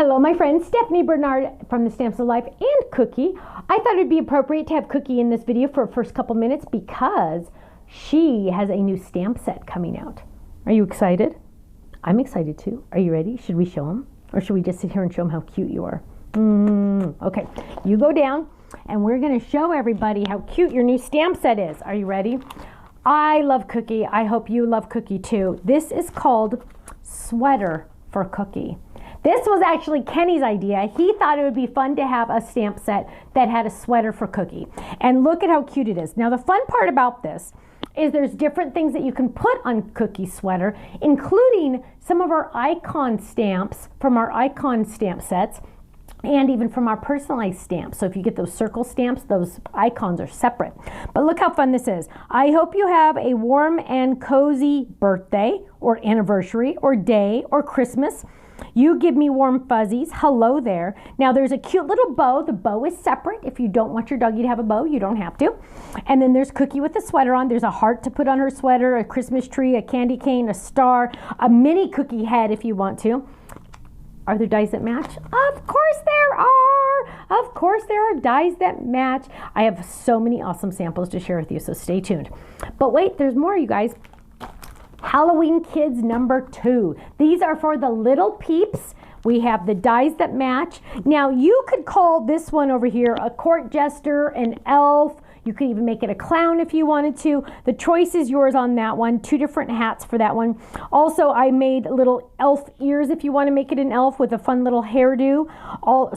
Hello, my friend Stephanie Bernard from the Stamps of Life and Cookie. I thought it'd be appropriate to have Cookie in this video for the first couple minutes because she has a new stamp set coming out. Are you excited? I'm excited too. Are you ready? Should we show them? Or should we just sit here and show them how cute you are? Okay, you go down and we're going to show everybody how cute your new stamp set is. Are you ready? I love Cookie. I hope you love Cookie too. This is called Sweater4cookie. This was actually Kenny's idea. He thought it would be fun to have a stamp set that had a sweater for Cookie. And look at how cute it is. Now the fun part about this is there's different things that you can put on Cookie's sweater, including some of our icon stamps from our icon stamp sets and even from our personalized stamps. So if you get those circle stamps, those icons are separate. But look how fun this is. I hope you have a warm and cozy birthday or anniversary or day or Christmas. You give me warm fuzzies. Hello there. Now there's a cute little bow. The bow is separate. If you don't want your doggy to have a bow, you don't have to. And then there's Cookie with a sweater on. There's a heart to put on her sweater, a Christmas tree, a candy cane, a star, a mini Cookie head if you want to. Are there dies that match? Of course there are. Of course there are dies that match. I have so many awesome samples to share with you, so stay tuned. But wait, there's more, you guys. Halloween Kids number 2. These are for the little peeps. We have the dies that match. Now you could call this one over here a court jester, an elf. You could even make it a clown if you wanted to. The choice is yours on that one. 2 different hats for that one. Also, I made little elf ears if you want to make it an elf with a fun little hairdo.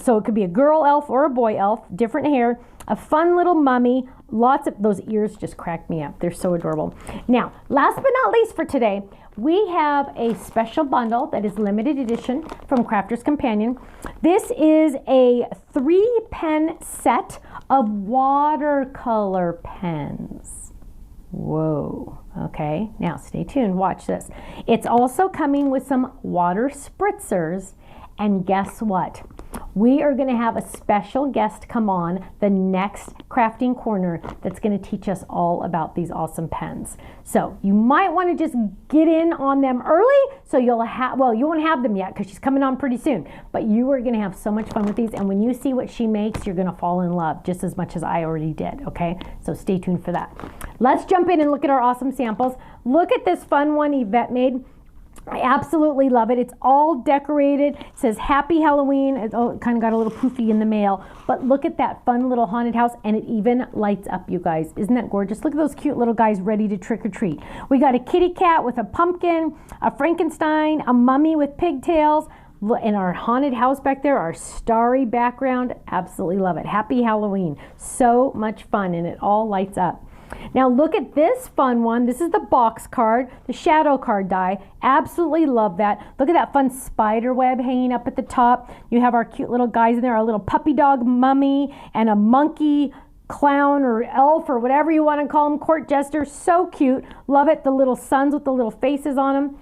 So it could be a girl elf or a boy elf, different hair. A fun little mummy. Lots of those ears just crack me up. They're so adorable. Now, last but not least for today, we have a special bundle that is limited edition from Crafter's Companion. This is a 3-pen set of watercolor pens. Whoa. Okay, now stay tuned. Watch this. It's also coming with some water spritzers. And guess what? We are going to have a special guest come on the next crafting corner that's going to teach us all about these awesome pens. So you might want to just get in on them early so you'll have, well, you won't have them yet because she's coming on pretty soon, but you are going to have so much fun with these. And when you see what she makes, you're going to fall in love just as much as I already did. Okay, so stay tuned for that. Let's jump in and look at our awesome samples. Look at this fun one Yvette made. I absolutely love it. It's all decorated. It says Happy Halloween. It kind of got a little poofy in the mail. But look at that fun little haunted house. And it even lights up, you guys. Isn't that gorgeous? Look at those cute little guys ready to trick or treat. We got a kitty cat with a pumpkin, a Frankenstein, a mummy with pigtails. In our haunted house back there, our starry background. Absolutely love it. Happy Halloween. So much fun. And it all lights up. Now look at this fun one. This is the box card, the shadow card die. Absolutely love that. Look at that fun spider web hanging up at the top. You have our cute little guys in there, our little puppy dog mummy and a monkey clown or elf or whatever you want to call them, court jester. So cute. Love it. The little suns with the little faces on them.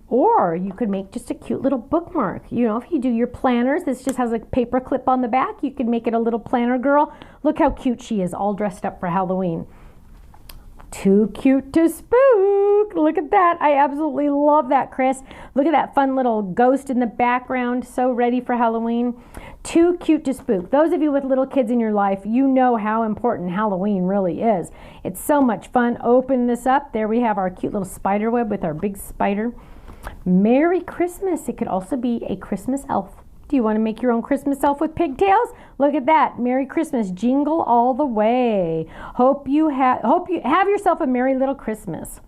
Or you could make just a cute little bookmark. You know, if you do your planners, this just has a paper clip on the back. You could make it a little planner girl. Look how cute she is, all dressed up for Halloween. Too cute to spook. Look at that. I absolutely love that, Chris. Look at that fun little ghost in the background. So ready for Halloween. Too cute to spook. Those of you with little kids in your life, you know how important Halloween really is. It's so much fun. Open this up. There we have our cute little spider web with our big spider. Merry Christmas. It could also be a Christmas elf. Do you want to make your own Christmas elf with pigtails? Look at that. Merry Christmas. Jingle all the way. Hope you have yourself a merry little Christmas.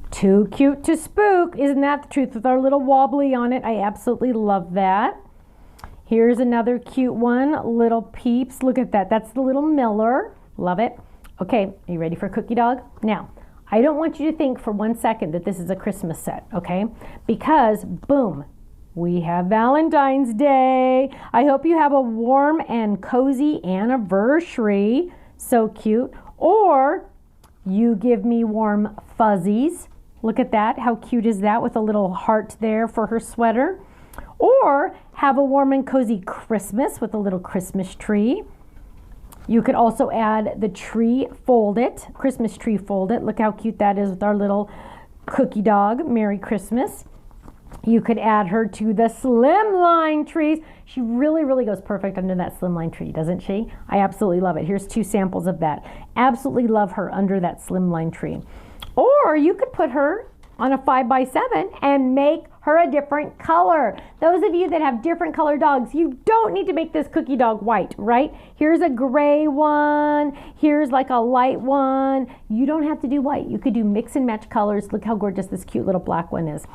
Too cute to spook. Isn't that the truth with our little wobbly on it? I absolutely love that. Here's another cute one. Little Peeps. Look at that. That's the little Miller. Love it. Okay, are you ready for Cookie Dog? Now, I don't want you to think for 1 second that this is a Christmas set, okay? Because, boom, we have Valentine's Day. I hope you have a warm and cozy anniversary. So cute. Or you give me warm fuzzies. Look at that. How cute is that with a little heart there for her sweater? Or have a warm and cozy Christmas with a little Christmas tree. You could also add the tree fold it, Christmas tree fold it. Look how cute that is with our little cookie dog. Merry Christmas. You could add her to the slimline trees. She really, really goes perfect under that slimline tree, doesn't she? I absolutely love it. Here's 2 samples of that. Absolutely love her under that slimline tree. Or you could put her on a 5x7 and make her a different color. Those of you that have different color dogs, you don't need to make this cookie dog white, right? Here's a gray one. Here's like a light one. You don't have to do white. You could do mix and match colors. Look how gorgeous this cute little black one is.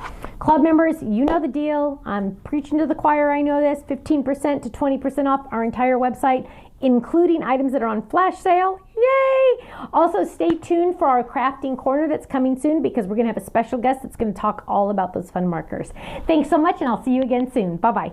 Club members, you know the deal. I'm preaching to the choir, I know this. 15% to 20% off our entire website, including items that are on flash sale. Yay! Also, stay tuned for our crafting corner that's coming soon, because we're going to have a special guest that's going to talk all about those fun markers. Thanks so much, and I'll see you again soon. Bye-bye.